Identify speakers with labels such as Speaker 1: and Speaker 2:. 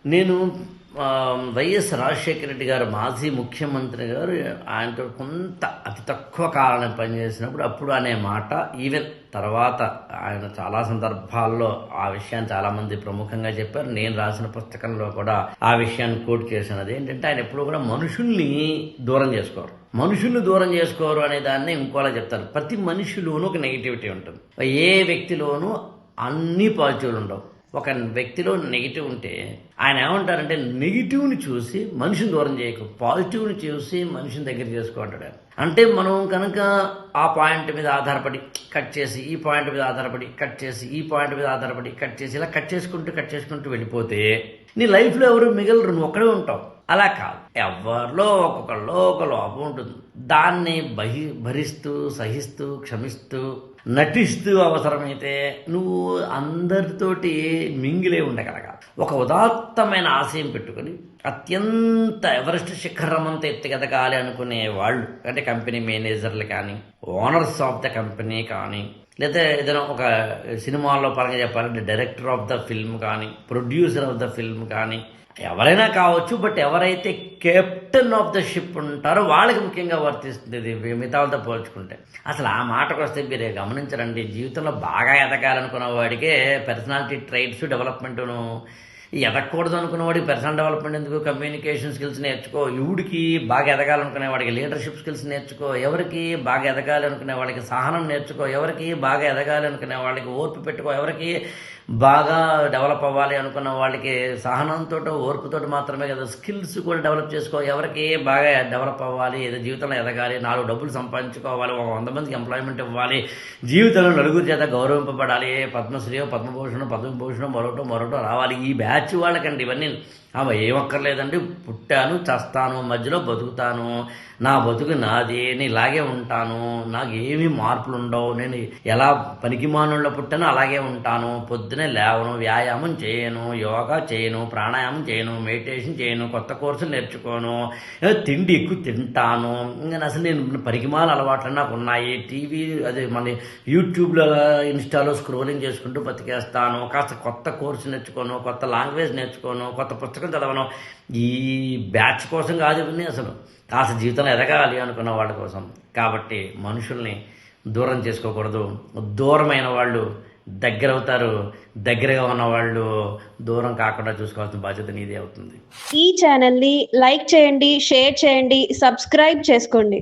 Speaker 1: నేను వైఎస్ రాజశేఖర రెడ్డి గారు మాజీ ముఖ్యమంత్రి గారు ఆయనతో కొంత అతి తక్కువ కాలం పనిచేసినప్పుడు అప్పుడు అనే మాట ఈవెన్ తర్వాత ఆయన చాలా సందర్భాల్లో ఆ విషయాన్ని చాలామంది ప్రముఖంగా చెప్పారు. నేను రాసిన పుస్తకంలో కూడా ఆ విషయాన్ని కోట్ చేసినది ఏంటంటే ఆయన ఎప్పుడు కూడా మనుషుల్ని దూరం చేసుకోరు. మనుషుల్ని దూరం చేసుకోరు అనే దాన్ని ఇంకోలా చెప్తారు. ప్రతి మనిషిలోనూ ఒక నెగిటివిటీ ఉంటుంది. ఏ వ్యక్తిలోనూ అన్ని పాజిటివ్లు ఉండవు. ఒక వ్యక్తిలో నెగిటివ్ ఉంటే ఆయన ఏమంటారంటే నెగిటివ్ని చూసి మనిషిని దూరం చేయకు, పాజిటివ్ని చూసి మనిషిని దగ్గర చేసుకుంటాడు. అంటే మనం కనుక ఆ పాయింట్ మీద ఆధారపడి కట్ చేసి ఈ పాయింట్ మీద ఆధారపడి కట్ చేసి ఈ పాయింట్ మీద ఆధారపడి కట్ చేసి ఇలా కట్ చేసుకుంటూ వెళ్ళిపోతే నీ లైఫ్లో ఎవరు మిగలరు, నువ్వు ఒక్కడే ఉంటావు. అలా కాదు, ఎవరిలో ఒక్కొక్కరిలో ఒక లోపం ఉంటుంది. దాన్ని భరిస్తూ సహిస్తూ క్షమిస్తూ నటిస్తూ అవసరమైతే నువ్వు అందరితోటి మింగిలే ఉండగలగాలి. ఒక ఉదాత్తమైన ఆశయం పెట్టుకొని అత్యంత ఎవరెస్ట్ శిఖరం అంతా ఎత్తుకెదగాలి అనుకునే వాళ్ళు, అంటే కంపెనీ మేనేజర్లు కానీ, ఓనర్స్ ఆఫ్ ద కంపెనీ కానీ, లేదా ఏదైనా ఒక సినిమాల్లో పరంగా చెప్పాలంటే డైరెక్టర్ ఆఫ్ ద ఫిల్మ్ కానీ, ప్రొడ్యూసర్ ఆఫ్ ద ఫిల్మ్ కానీ, ఎవరైనా కావచ్చు. బట్ ఎవరైతే కెప్టెన్ ఆఫ్ ద షిప్ ఉంటారో వాళ్ళకి ముఖ్యంగా వర్తిస్తుంది ఇది మిగతా వాళ్ళతో పోల్చుకుంటే. అసలు ఆ మాటకు వస్తే మీరు గమనించరండి, జీవితంలో బాగా ఎదగాలనుకున్న వాడికే పర్సనాలిటీ ట్రైట్స్ డెవలప్మెంట్ను, ఎదగకూడదు అనుకున్న వాడికి పర్సనల్ డెవలప్మెంట్ ఎందుకు, కమ్యూనికేషన్ స్కిల్స్ నేర్చుకో. ఎవడికి బాగా ఎదగాలనుకునే వాడికి లీడర్షిప్ స్కిల్స్ నేర్చుకో. ఎవరికి బాగా ఎదగాలి అనుకునే వాళ్ళకి సహనం నేర్చుకో. ఎవరికి బాగా ఎదగాలి అనుకునే వాళ్ళకి ఓర్పు పెట్టుకో. ఎవరికి బాగా డెవలప్ అవ్వాలి అనుకున్న వాళ్ళకి సహనంతో ఓర్పుతో మాత్రమే కదా స్కిల్స్ కూడా డెవలప్ చేసుకో. ఎవరికి బాగా డెవలప్ అవ్వాలి, ఏదో జీవితంలో ఎదగాలి, 4 డబ్బులు సంపాదించుకోవాలి, 100 మందికి ఎంప్లాయ్మెంట్ ఇవ్వాలి, జీవితంలో నలుగురు చేత గౌరవింపబడాలి, పద్మశ్రీ పద్మభూషణం మరొకటో రావాలి. ఈ బ్యాచ్ వాళ్ళకండి ఇవన్నీ. ఏమక్కర్లేదండి, పుట్టాను చస్తాను మధ్యలో బతుకుతాను, నా బతుకు నాది, నేను ఇలాగే ఉంటాను, నాకు ఏమీ మార్పులు ఉండవు, నేను ఎలా పనికిమానుల్లో పుట్టానో అలాగే ఉంటాను, పొద్దునే లేవను, వ్యాయామం చేయను, యోగా చేయను, ప్రాణాయామం చేయను, మెడిటేషన్ చేయను, కొత్త కోర్సులు నేర్చుకోను, తిండి ఎక్కువ తింటాను, ఇంకా అసలు నేను పనికిమాల అలవాట్లు నాకు ఉన్నాయి, టీవీ అదే మన యూట్యూబ్లో ఇన్స్టాలో స్క్రోలింగ్ చేసుకుంటూ బతికేస్తాను, కాస్త కొత్త కోర్సు నేర్చుకోను, కొత్త లాంగ్వేజ్ నేర్చుకోను, కొత్త పుస్తకం చదవను. ఈ బ్యాచ్ కోసం కాదు ఇవన్నీ, అసలు కాస్త జీవితంలో ఎదగాలి అనుకున్న వాళ్ళ కోసం. కాబట్టి మనుషుల్ని దూరం చేసుకోకూడదు. దూరమైన వాళ్ళు దగ్గర అవుతారు, దగ్గరగా ఉన్న వాళ్ళు దూరం కాకుండా చూసుకోవాల్సిన బాధ్యత నీదే అవుతుంది.
Speaker 2: ఈ ఛానల్ని లైక్ చేయండి, షేర్ చేయండి, సబ్స్క్రైబ్ చేసుకోండి.